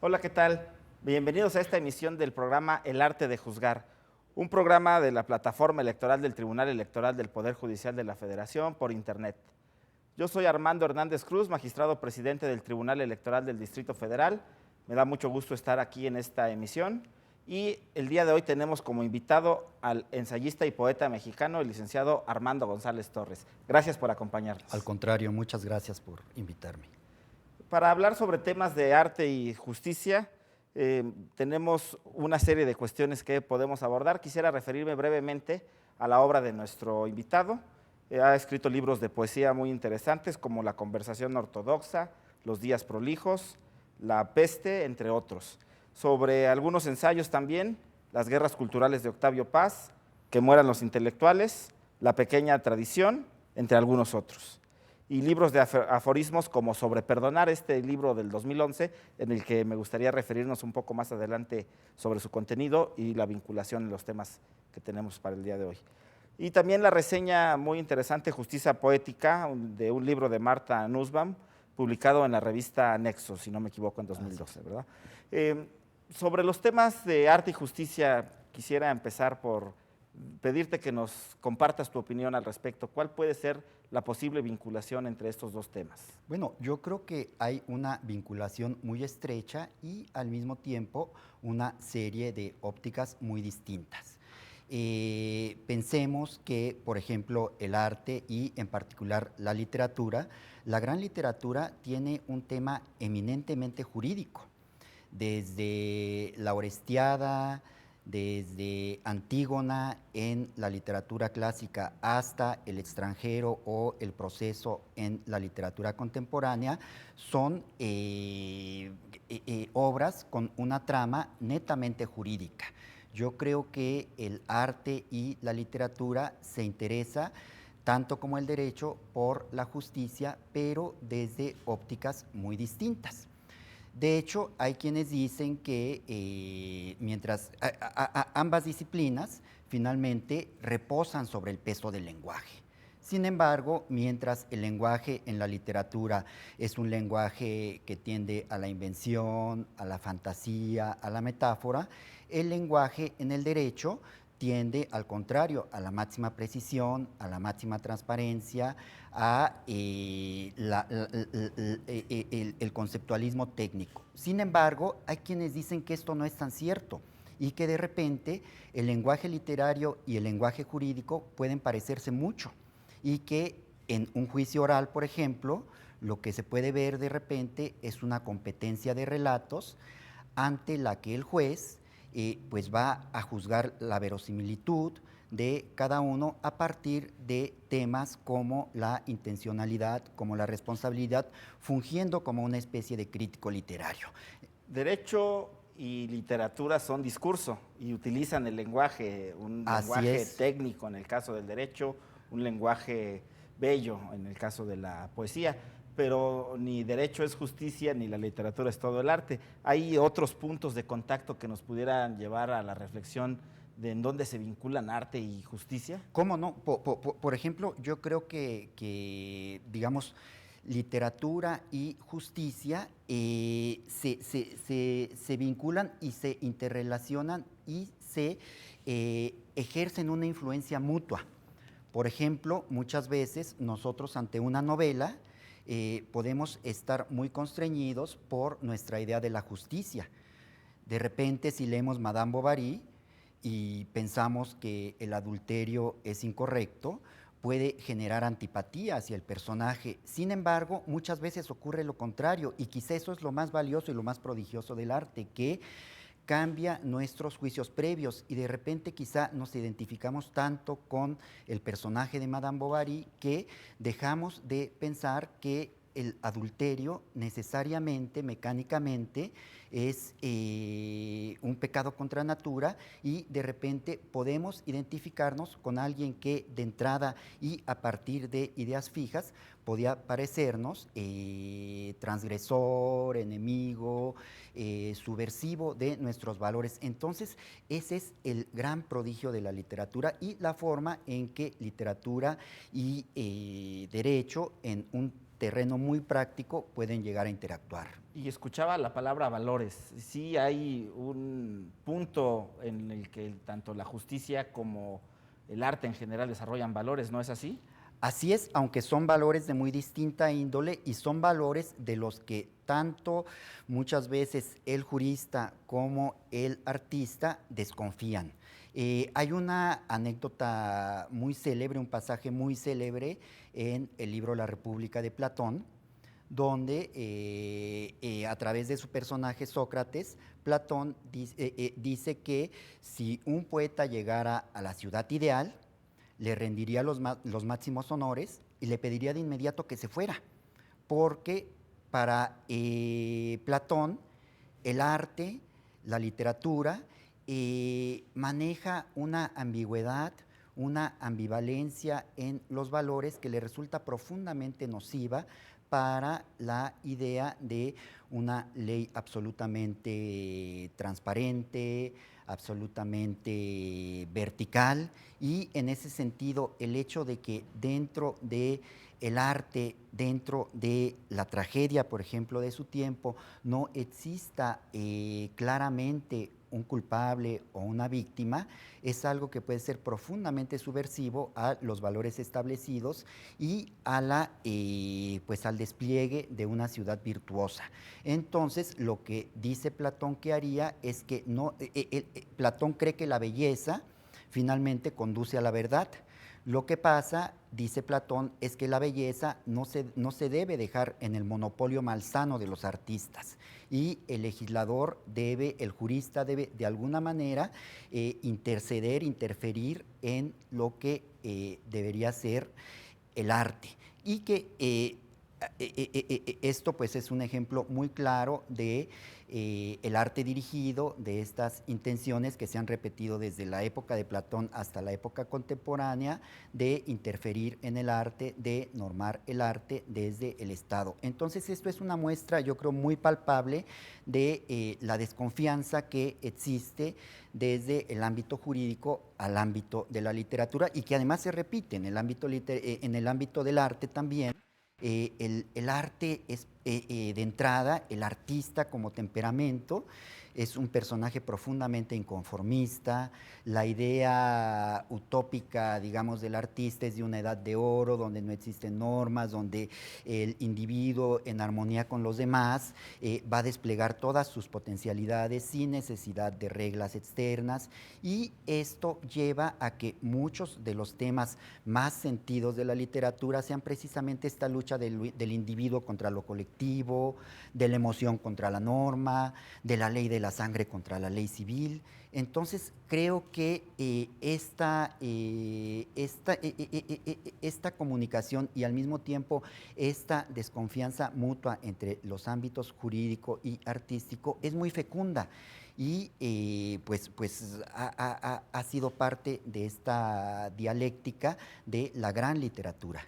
Hola, ¿qué tal? Bienvenidos a esta emisión del programa El Arte de Juzgar, un programa de la plataforma electoral del Tribunal Electoral del Poder Judicial de la Federación por Internet. Yo soy Armando Hernández Cruz, magistrado presidente del Tribunal Electoral del Distrito Federal. Me da mucho gusto estar aquí en esta emisión y el día de hoy tenemos como invitado al ensayista y poeta mexicano, el licenciado Armando González Torres. Gracias por acompañarnos. Al contrario, muchas gracias por invitarme. Para hablar sobre temas de arte y justicia, tenemos una serie de cuestiones que podemos abordar. Quisiera referirme brevemente a la obra de nuestro invitado. Ha escrito libros de poesía muy interesantes como La Conversación Ortodoxa, Los Días Prolijos, La Peste, entre otros. Sobre algunos ensayos también, Las Guerras Culturales de Octavio Paz, Que mueran los intelectuales, La Pequeña Tradición, entre algunos otros. Y libros de aforismos como Sobre Perdonar, este libro del 2011, en el que me gustaría referirnos un poco más adelante sobre su contenido y la vinculación en los temas que tenemos para el día de hoy. Y también la reseña muy interesante, Justicia Poética, de un libro de Marta Nussbaum, publicado en la revista Nexo, si no me equivoco, en 2012, ¿verdad? Sobre los temas de arte y justicia, quisiera empezar por pedirte que nos compartas tu opinión al respecto. ¿Cuál puede ser la posible vinculación entre estos dos temas? Bueno, yo creo que hay una vinculación muy estrecha y al mismo tiempo una serie de ópticas muy distintas. Pensemos que, por ejemplo, el arte y en particular la literatura, la gran literatura tiene un tema eminentemente jurídico. Desde la Orestiada, desde Antígona en la literatura clásica hasta El extranjero o El proceso en la literatura contemporánea, son obras con una trama netamente jurídica. Yo creo que el arte y la literatura se interesa tanto como el derecho por la justicia, pero desde ópticas muy distintas. De hecho, hay quienes dicen que mientras ambas disciplinas finalmente reposan sobre el peso del lenguaje. Sin embargo, mientras el lenguaje en la literatura es un lenguaje que tiende a la invención, a la fantasía, a la metáfora, el lenguaje en el derecho tiende, al contrario, a la máxima precisión, a la máxima transparencia, a el conceptualismo técnico. Sin embargo, hay quienes dicen que esto no es tan cierto y que de repente el lenguaje literario y el lenguaje jurídico pueden parecerse mucho y que en un juicio oral, por ejemplo, lo que se puede ver de repente es una competencia de relatos ante la que el juez pues va a juzgar la verosimilitud de cada uno a partir de temas como la intencionalidad, como la responsabilidad, fungiendo como una especie de crítico literario. Derecho y literatura son discurso y utilizan el lenguaje, un lenguaje técnico en el caso del derecho, un lenguaje bello en el caso de la poesía, pero ni derecho es justicia, ni la literatura es todo el arte. ¿Hay otros puntos de contacto que nos pudieran llevar a la reflexión de en dónde se vinculan arte y justicia? ¿Cómo no? Por ejemplo, yo creo digamos, literatura y justicia se vinculan y se interrelacionan y se ejercen una influencia mutua. Por ejemplo, muchas veces nosotros ante una novela podemos estar muy constreñidos por nuestra idea de la justicia. De repente, si leemos Madame Bovary y pensamos que el adulterio es incorrecto, puede generar antipatía hacia el personaje. Sin embargo, muchas veces ocurre lo contrario, y quizá eso es lo más valioso y lo más prodigioso del arte, que cambia nuestros juicios previos y de repente quizá nos identificamos tanto con el personaje de Madame Bovary que dejamos de pensar que el adulterio necesariamente, mecánicamente, es un pecado contra natura, y de repente podemos identificarnos con alguien que de entrada y a partir de ideas fijas podía parecernos transgresor, enemigo, subversivo de nuestros valores. Entonces, ese es el gran prodigio de la literatura y la forma en que literatura y derecho en un terreno muy práctico pueden llegar a interactuar. Y escuchaba la palabra valores. Sí hay un punto en el que tanto la justicia como el arte en general desarrollan valores, ¿no es así? Así es, aunque son valores de muy distinta índole y son valores de los que tanto muchas veces el jurista como el artista desconfían. Hay una anécdota muy célebre, un pasaje muy célebre en el libro La República de Platón, donde a través de su personaje Sócrates, Platón dice que si un poeta llegara a la ciudad ideal, le rendiría los máximos honores y le pediría de inmediato que se fuera, porque para Platón el arte, la literatura, maneja una ambigüedad, una ambivalencia en los valores que le resulta profundamente nociva para la idea de una ley absolutamente transparente, absolutamente vertical, y en ese sentido el hecho de que dentro de el arte, dentro de la tragedia, por ejemplo, de su tiempo, no exista claramente un culpable o una víctima, es algo que puede ser profundamente subversivo a los valores establecidos y a pues al despliegue de una ciudad virtuosa. Entonces, lo que dice Platón que haría es que Platón cree que la belleza finalmente conduce a la verdad. Lo que pasa, dice Platón, es que la belleza no se debe dejar en el monopolio malsano de los artistas, y el legislador el jurista debe de alguna manera interceder, interferir en lo que debería ser el arte. Y que esto pues es un ejemplo muy claro de el arte dirigido, de estas intenciones que se han repetido desde la época de Platón hasta la época contemporánea, de interferir en el arte, de normar el arte desde el Estado. Entonces esto es una muestra, yo creo, muy palpable de la desconfianza que existe desde el ámbito jurídico al ámbito de la literatura, y que además se repite en el ámbito del arte también. El arte es, de entrada, el artista como temperamento es un personaje profundamente inconformista. La idea utópica, digamos, del artista es de una edad de oro, donde no existen normas, donde el individuo en armonía con los demás va a desplegar todas sus potencialidades sin necesidad de reglas externas, y esto lleva a que muchos de los temas más sentidos de la literatura sean precisamente esta lucha del individuo contra lo colectivo, de la emoción contra la norma, de la ley de la sangre contra la ley civil. Entonces, creo que esta comunicación y al mismo tiempo esta desconfianza mutua entre los ámbitos jurídico y artístico es muy fecunda, y pues ha sido parte de esta dialéctica de la gran literatura.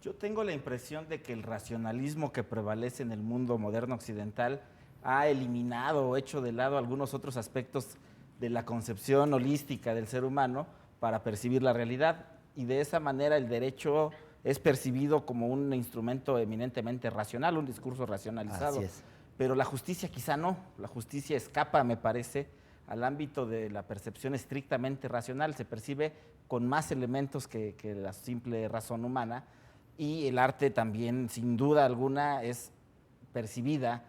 Yo tengo la impresión de que el racionalismo que prevalece en el mundo moderno occidental ha eliminado o hecho de lado algunos otros aspectos de la concepción holística del ser humano para percibir la realidad, y de esa manera el derecho es percibido como un instrumento eminentemente racional, un discurso racionalizado. Así es. Pero la justicia quizá no, la justicia escapa, me parece, al ámbito de la percepción estrictamente racional, se percibe con más elementos que la simple razón humana, y el arte también, sin duda alguna, es percibida,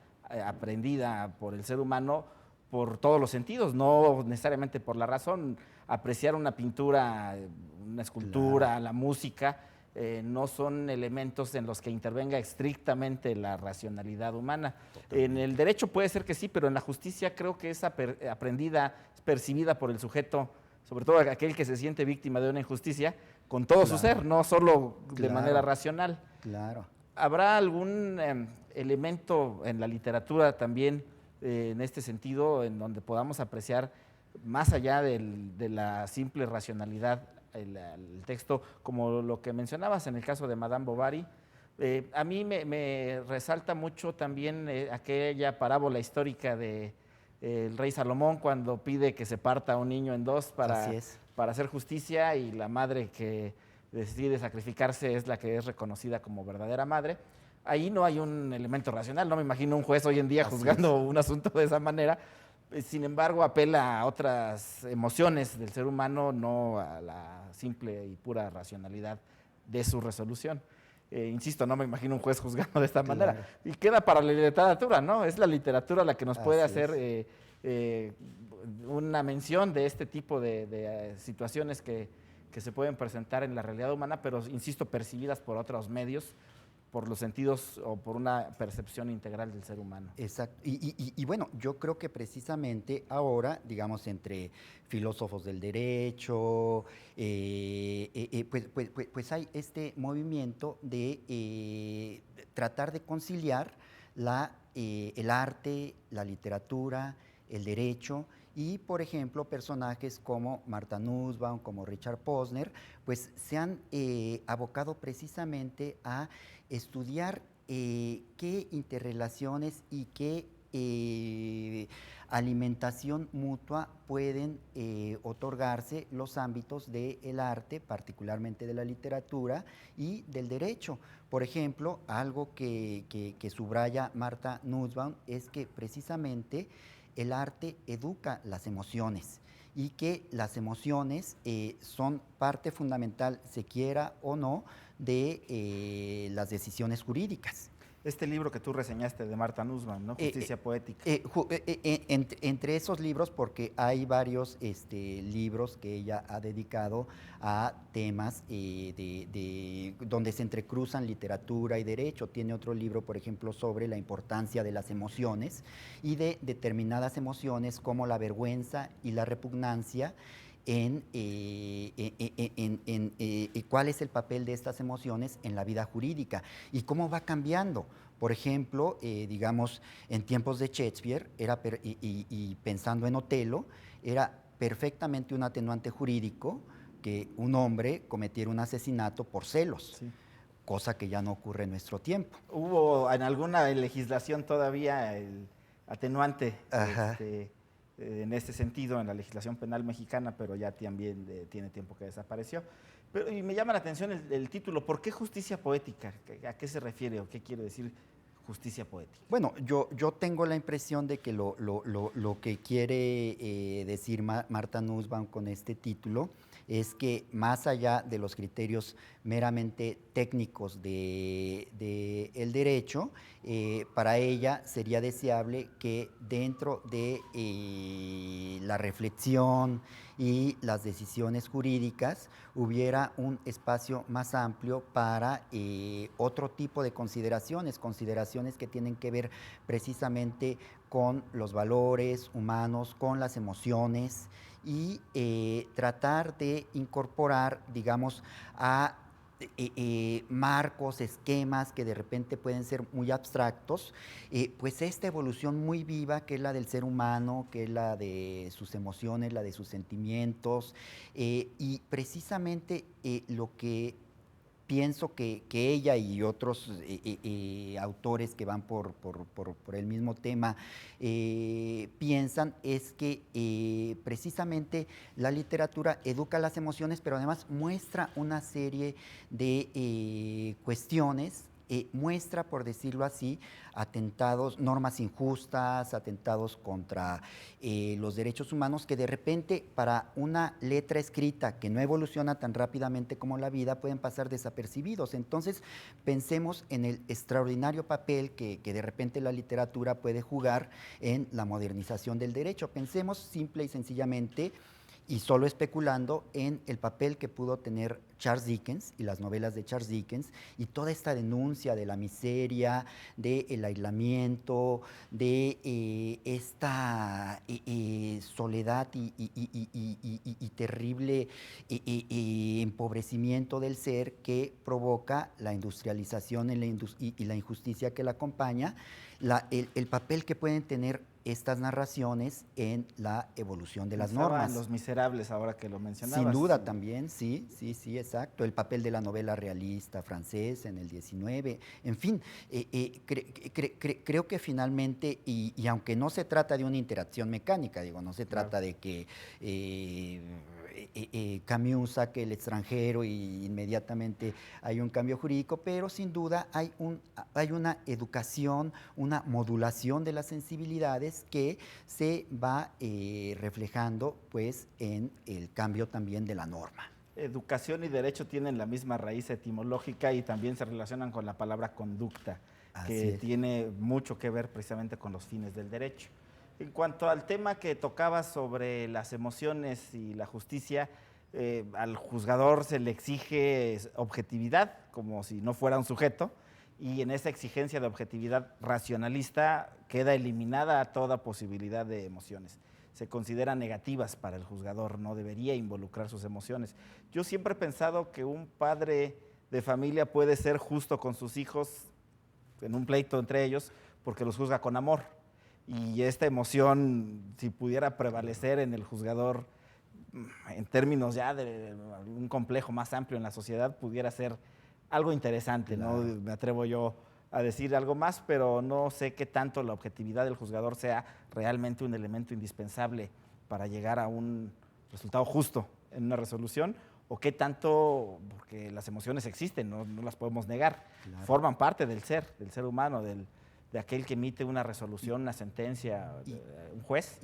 aprendida por el ser humano por todos los sentidos, no necesariamente por la razón. Apreciar una pintura, una escultura, Claro. la música, no son elementos en los que intervenga estrictamente la racionalidad humana. En el derecho puede ser que sí, pero en la justicia creo que es aprendida, es percibida por el sujeto, sobre todo aquel que se siente víctima de una injusticia, con todo su ser, no solo de manera racional. Claro. ¿Habrá algún elemento en la literatura también en este sentido en donde podamos apreciar más allá de la simple racionalidad el texto, como lo que mencionabas en el caso de Madame Bovary? A mí me resalta mucho también aquella parábola histórica de el rey Salomón cuando pide que se parta a un niño en dos Así es. para hacer justicia, y la madre que decide sacrificarse es la que es reconocida como verdadera madre. Ahí no hay un elemento racional, no me imagino un juez hoy en día juzgando un asunto de esa manera. Sin embargo, apela a otras emociones del ser humano, no a la simple y pura racionalidad de su resolución. Insisto, no me imagino un juez juzgando de esta manera. Y queda para la literatura, ¿no? Es la literatura la que nos puede hacer una mención de este tipo de situaciones que se pueden presentar en la realidad humana, pero, insisto, percibidas por otros medios, por los sentidos o por una percepción integral del ser humano. Exacto. Y bueno, yo creo que precisamente ahora, digamos, entre filósofos del derecho, pues hay este movimiento de tratar de conciliar el arte, la literatura, el derecho, y, por ejemplo, personajes como Martha Nussbaum, como Richard Posner, pues se han abocado precisamente a estudiar qué interrelaciones y qué alimentación mutua pueden otorgarse los ámbitos del arte, particularmente de la literatura y del derecho. Por ejemplo, algo que subraya Martha Nussbaum es que precisamente el arte educa las emociones, y que las emociones son parte fundamental, se quiera o no, de las decisiones jurídicas. Este libro que tú reseñaste de Martha Nussbaum, ¿no? Justicia Poética. Entre esos libros, porque hay varios libros que ella ha dedicado a temas donde se entrecruzan literatura y derecho. Tiene otro libro, por ejemplo, sobre la importancia de las emociones y de determinadas emociones como la vergüenza y la repugnancia, cuál es el papel de estas emociones en la vida jurídica y cómo va cambiando. Por ejemplo, digamos, en tiempos de Shakespeare, y pensando en Otelo, era perfectamente un atenuante jurídico que un hombre cometiera un asesinato por celos, sí, cosa que ya no ocurre en nuestro tiempo. Hubo en alguna legislación todavía el atenuante en este sentido en la legislación penal mexicana, pero ya también tiene tiempo que desapareció. Pero, y me llama la atención el título, ¿por qué justicia poética? ¿A qué se refiere o qué quiere decir justicia poética? Bueno, yo tengo la impresión de que lo que quiere decir Martha Nussbaum con este título es que, más allá de los criterios meramente técnicos del derecho, para ella sería deseable que dentro de la reflexión y las decisiones jurídicas hubiera un espacio más amplio para otro tipo de consideraciones que tienen que ver precisamente con los valores humanos, con las emociones, y tratar de incorporar, digamos, a marcos, esquemas que de repente pueden ser muy abstractos, pues esta evolución muy viva que es la del ser humano, que es la de sus emociones, la de sus sentimientos, y precisamente lo que pienso que ella y otros autores que van por el mismo tema piensan es que precisamente la literatura educa las emociones, pero además muestra una serie de cuestiones, muestra, por decirlo así, atentados, normas injustas, atentados contra los derechos humanos, que de repente para una letra escrita que no evoluciona tan rápidamente como la vida pueden pasar desapercibidos. Entonces pensemos en el extraordinario papel que de repente la literatura puede jugar en la modernización del derecho. Pensemos simple y sencillamente y solo especulando en el papel que pudo tener Charles Dickens y las novelas de Charles Dickens y toda esta denuncia de la miseria, del aislamiento, de esta soledad y terrible empobrecimiento del ser que provoca la industrialización y la injusticia que la acompaña, el papel que pueden tener estas narraciones en la evolución de las normas. Los Miserables, ahora que lo mencionabas. Sin duda también, sí, exacto. El papel de la novela realista francesa en el 19, en fin, creo que finalmente, y aunque no se trata de una interacción mecánica, digo, no se trata de que Camus saque El extranjero y inmediatamente hay un cambio jurídico, pero sin duda hay una educación, una modulación de las sensibilidades que se va reflejando pues en el cambio también de la norma. Educación y derecho tienen la misma raíz etimológica y también se relacionan con la palabra conducta, que tiene mucho que ver precisamente con los fines del derecho. En cuanto al tema que tocabas sobre las emociones y la justicia, al juzgador se le exige objetividad, como si no fuera un sujeto, y en esa exigencia de objetividad racionalista queda eliminada toda posibilidad de emociones. Se consideran negativas para el juzgador, no debería involucrar sus emociones. Yo siempre he pensado que un padre de familia puede ser justo con sus hijos en un pleito entre ellos porque los juzga con amor. Y esta emoción, si pudiera prevalecer en el juzgador, en términos ya de un complejo más amplio en la sociedad, pudiera ser algo interesante, claro. ¿No? Me atrevo yo a decir algo más, pero no sé qué tanto la objetividad del juzgador sea realmente un elemento indispensable para llegar a un resultado justo en una resolución, o qué tanto, porque las emociones existen, no las podemos negar, claro. Forman parte del ser humano, de aquel que emite una resolución, una sentencia, un juez,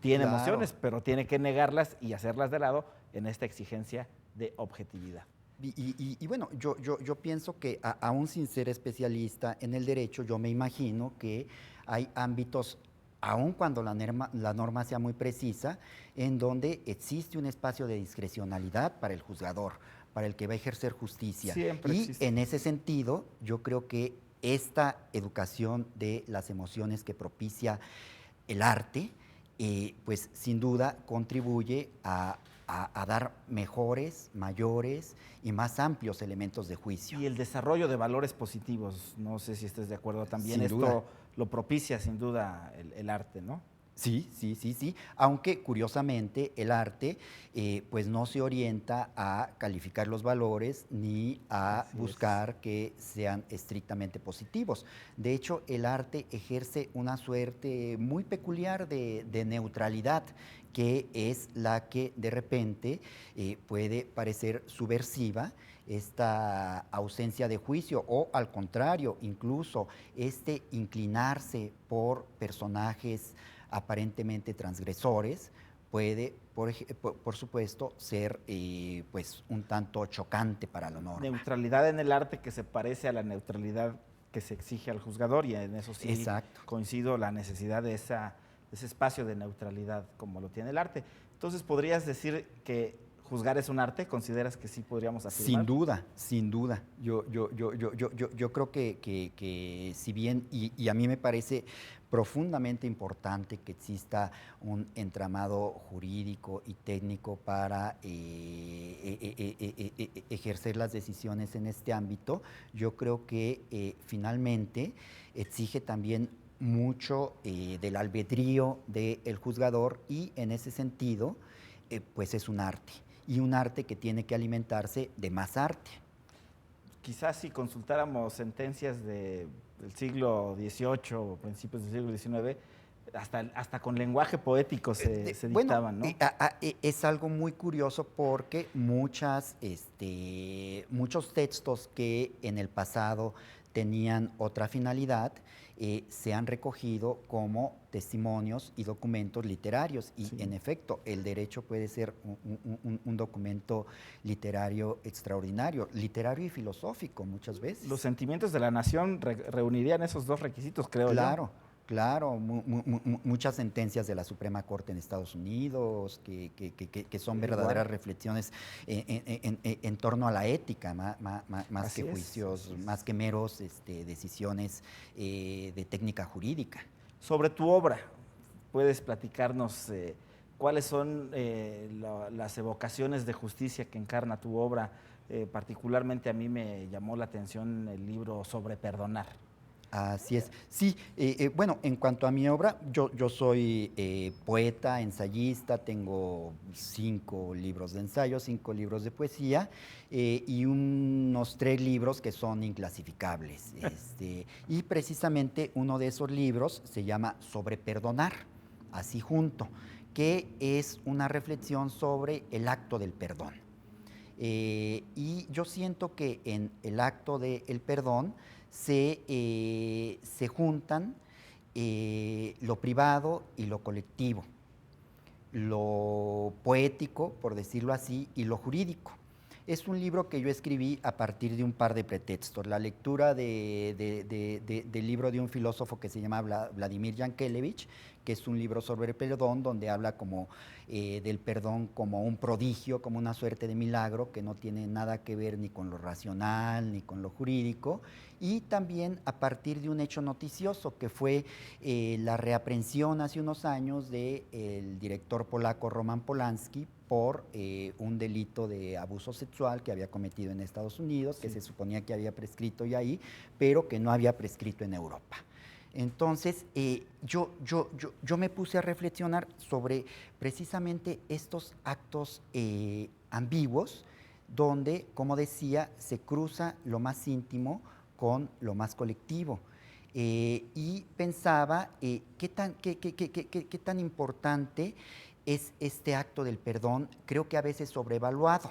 tiene claro. Emociones, pero tiene que negarlas y hacerlas de lado en esta exigencia de objetividad. Y bueno, yo pienso que aún sin ser especialista en el derecho, yo me imagino que hay ámbitos, aun cuando la norma sea muy precisa, en donde existe un espacio de discrecionalidad para el juzgador, para el que va a ejercer justicia. Siempre y existe. En ese sentido, yo creo que esta educación de las emociones que propicia el arte, pues sin duda contribuye a dar mejores, mayores y más amplios elementos de juicio. Y el desarrollo de valores positivos, no sé si estés de acuerdo también, sin duda. Lo propicia sin duda el arte, ¿no? Sí, aunque curiosamente el arte pues no se orienta a calificar los valores ni a buscar que sean estrictamente positivos. De hecho, el arte ejerce una suerte muy peculiar de neutralidad, que es la que de repente puede parecer subversiva, esta ausencia de juicio o al contrario, incluso este inclinarse por personajes aparentemente transgresores puede, por supuesto, ser pues un tanto chocante para la norma. Neutralidad en el arte que se parece a la neutralidad que se exige al juzgador, y en eso sí exacto. Coincido, la necesidad de ese espacio de neutralidad como lo tiene el arte. Entonces, ¿podrías decir que juzgar es un arte? ¿Consideras que sí podríamos afirmar? Sin duda. Yo creo que si bien, y a mí me parece profundamente importante que exista un entramado jurídico y técnico para ejercer las decisiones en este ámbito, yo creo que finalmente exige también mucho del albedrío del juzgador, y en ese sentido pues es un arte, y un arte que tiene que alimentarse de más arte. quizás si consultáramos sentencias del siglo XVIII o principios del siglo XIX, hasta con lenguaje poético se dictaban, ¿no? Es algo muy curioso porque muchos textos que en el pasado tenían otra finalidad se han recogido como testimonios y documentos literarios. Y en efecto, el derecho puede ser un documento literario extraordinario, literario y filosófico muchas veces. Los sentimientos de la nación reunirían esos dos requisitos, creo yo. Claro, muchas sentencias de la Suprema Corte en Estados Unidos que son verdaderas reflexiones en torno a la ética, más que juicios, más que meros decisiones de técnica jurídica. Sobre tu obra, ¿puedes platicarnos cuáles son las evocaciones de justicia que encarna tu obra? Particularmente a mí me llamó la atención el libro Sobre Perdonar. Así es. Sí, bueno, en cuanto a mi obra, yo soy poeta, ensayista, tengo 5 libros de ensayo, 5 libros de poesía y unos 3 libros que son inclasificables. Y precisamente uno de esos libros se llama Sobre Perdonar, así junto, que es una reflexión sobre el acto del perdón. Y yo siento que en el acto del perdón se juntan lo privado y lo colectivo, lo poético, por decirlo así, y lo jurídico. Es un libro que yo escribí a partir de un par de pretextos. La lectura del libro de un filósofo que se llama Vladimir Yankelevich, que es un libro sobre el perdón, donde habla como del perdón como un prodigio, como una suerte de milagro que no tiene nada que ver ni con lo racional ni con lo jurídico, y también a partir de un hecho noticioso que fue la reaprehensión hace unos años del director polaco Roman Polanski por un delito de abuso sexual que había cometido en Estados Unidos, que se suponía que había prescrito ya ahí, pero que no había prescrito en Europa. Entonces, yo me puse a reflexionar sobre precisamente estos actos ambiguos, donde, como decía, se cruza lo más íntimo con lo más colectivo. Y pensaba qué tan importante es este acto del perdón, creo que a veces sobrevaluado.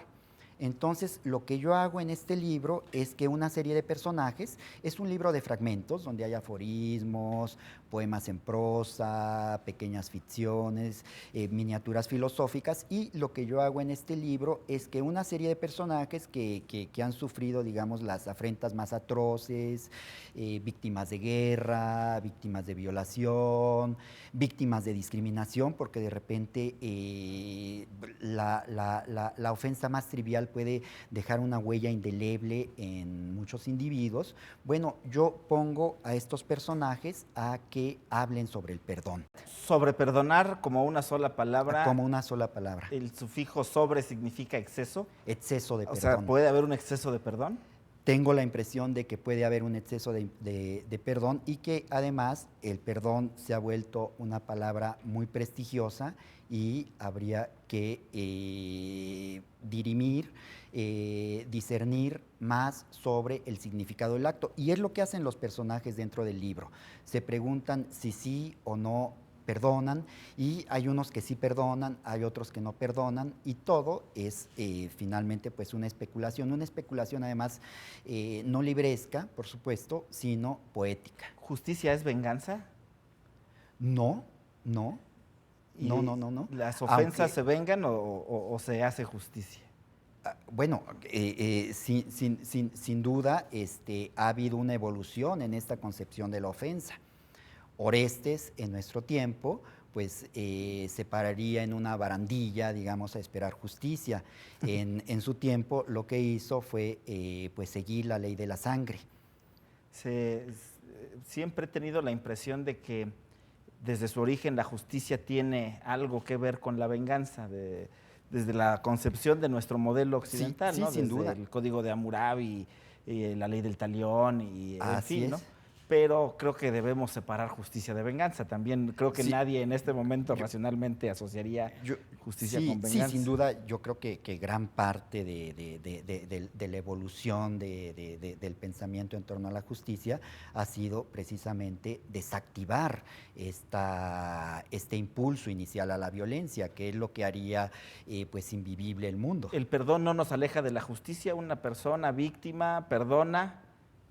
Entonces, lo que yo hago en este libro es que una serie de personajes, es un libro de fragmentos donde hay aforismos, poemas en prosa, pequeñas ficciones, miniaturas filosóficas, y lo que yo hago en este libro es que una serie de personajes que han sufrido, digamos, las afrentas más atroces, víctimas de guerra, víctimas de violación, víctimas de discriminación, porque de repente la ofensa más trivial puede dejar una huella indeleble en muchos individuos. Bueno, yo pongo a estos personajes a que hablen sobre el perdón. Sobre perdonar como una sola palabra. Como una sola palabra. El sufijo sobre significa exceso. Exceso de perdón. O sea, ¿puede haber un exceso de perdón? Tengo la impresión de que puede haber un exceso de perdón y que además el perdón se ha vuelto una palabra muy prestigiosa y habría que dirimir, discernir más sobre el significado del acto. Y es lo que hacen los personajes dentro del libro. Se preguntan si sí o no perdonan, y hay unos que sí perdonan, hay otros que no perdonan, y todo es finalmente pues una especulación además no libresca, por supuesto, sino poética. ¿Justicia es venganza? No. ¿Las ofensas se vengan o se hace justicia? Bueno, sin duda ha habido una evolución en esta concepción de la ofensa. Orestes, en nuestro tiempo, pues se pararía en una barandilla, digamos, a esperar justicia. En su tiempo lo que hizo fue pues seguir la ley de la sangre. Siempre he tenido la impresión de que desde su origen la justicia tiene algo que ver con la venganza, desde la concepción de nuestro modelo occidental, sí, ¿no? Sin desde duda. el Código de Hammurabi, la ley del talión, y en fin, ¿no? pero creo que debemos separar justicia de venganza. También creo que nadie en este momento racionalmente asociaría justicia con venganza. Sí, sin duda, yo creo que gran parte de la evolución del pensamiento en torno a la justicia ha sido precisamente desactivar este impulso inicial a la violencia, que es lo que haría pues invivible el mundo. ¿El perdón no nos aleja de la justicia? ¿Una persona víctima perdona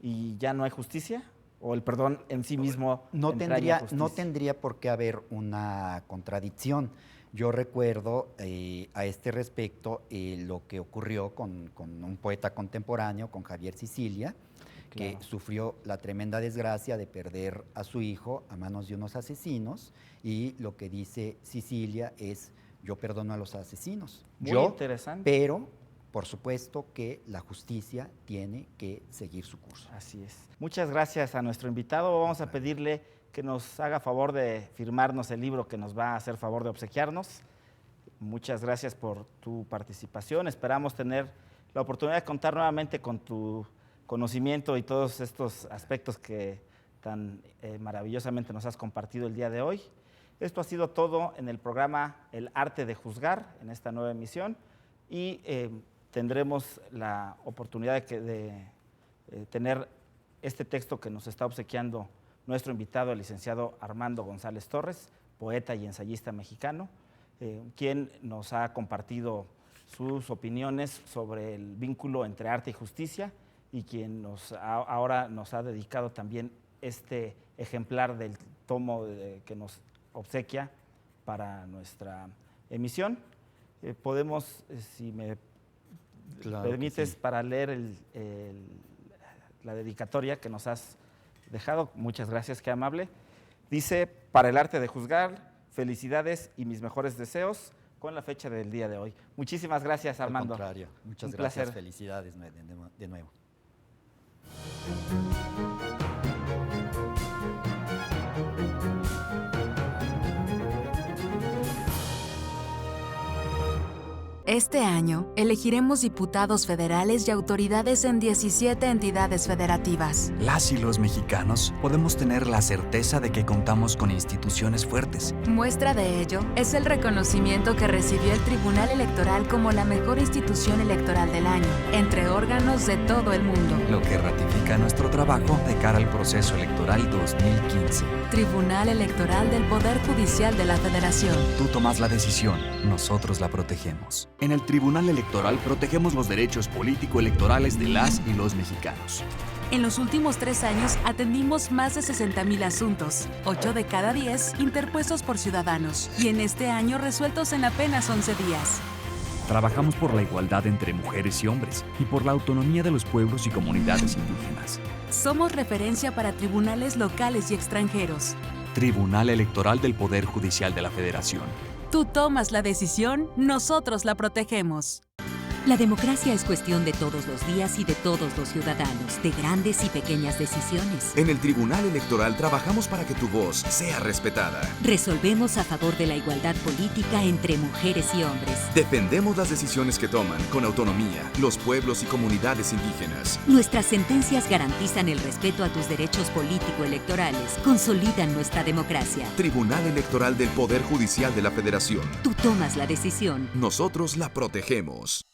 y ya no hay justicia? ¿O el perdón en sí mismo no tendría por qué haber una contradicción? Yo recuerdo a este respecto lo que ocurrió con un poeta contemporáneo, con Javier Sicilia, que sufrió la tremenda desgracia de perder a su hijo a manos de unos asesinos, y lo que dice Sicilia es: yo perdono a los asesinos. Muy interesante. Pero por supuesto que la justicia tiene que seguir su curso. Así es. Muchas gracias a nuestro invitado. Vamos a pedirle que nos haga favor de firmarnos el libro que nos va a hacer favor de obsequiarnos. Muchas gracias por tu participación. Esperamos tener la oportunidad de contar nuevamente con tu conocimiento y todos estos aspectos que tan maravillosamente nos has compartido el día de hoy. Esto ha sido todo en el programa El Arte de Juzgar, en esta nueva emisión, y tendremos la oportunidad de tener este texto que nos está obsequiando nuestro invitado, el licenciado Armando González Torres, poeta y ensayista mexicano, quien nos ha compartido sus opiniones sobre el vínculo entre arte y justicia, y quien ahora nos ha dedicado también este ejemplar del tomo que nos obsequia para nuestra emisión. Podemos, si me permites, sí, para leer la dedicatoria que nos has dejado. Muchas gracias, qué amable. Dice: para el arte de juzgar, felicidades y mis mejores deseos, con la fecha del día de hoy. Muchísimas gracias, Armando. Al contrario, muchas Un gracias, placer. felicidades de nuevo. Este año, elegiremos diputados federales y autoridades en 17 entidades federativas. Las y los mexicanos podemos tener la certeza de que contamos con instituciones fuertes. Muestra de ello es el reconocimiento que recibió el Tribunal Electoral como la mejor institución electoral del año, entre órganos de todo el mundo. Lo que ratifica nuestro trabajo de cara al proceso electoral 2015. Tribunal Electoral del Poder Judicial de la Federación. Tú tomas la decisión, nosotros la protegemos. En el Tribunal Electoral protegemos los derechos político-electorales de las y los mexicanos. En los últimos 3 años atendimos más de 60,000 asuntos, 8 de cada 10 interpuestos por ciudadanos, y en este año resueltos en apenas 11 días. Trabajamos por la igualdad entre mujeres y hombres y por la autonomía de los pueblos y comunidades indígenas. Somos referencia para tribunales locales y extranjeros. Tribunal Electoral del Poder Judicial de la Federación. Tú tomas la decisión, nosotros la protegemos. La democracia es cuestión de todos los días y de todos los ciudadanos, de grandes y pequeñas decisiones. En el Tribunal Electoral trabajamos para que tu voz sea respetada. Resolvemos a favor de la igualdad política entre mujeres y hombres. Defendemos las decisiones que toman con autonomía los pueblos y comunidades indígenas. Nuestras sentencias garantizan el respeto a tus derechos político-electorales, consolidan nuestra democracia. Tribunal Electoral del Poder Judicial de la Federación. Tú tomas la decisión. Nosotros la protegemos.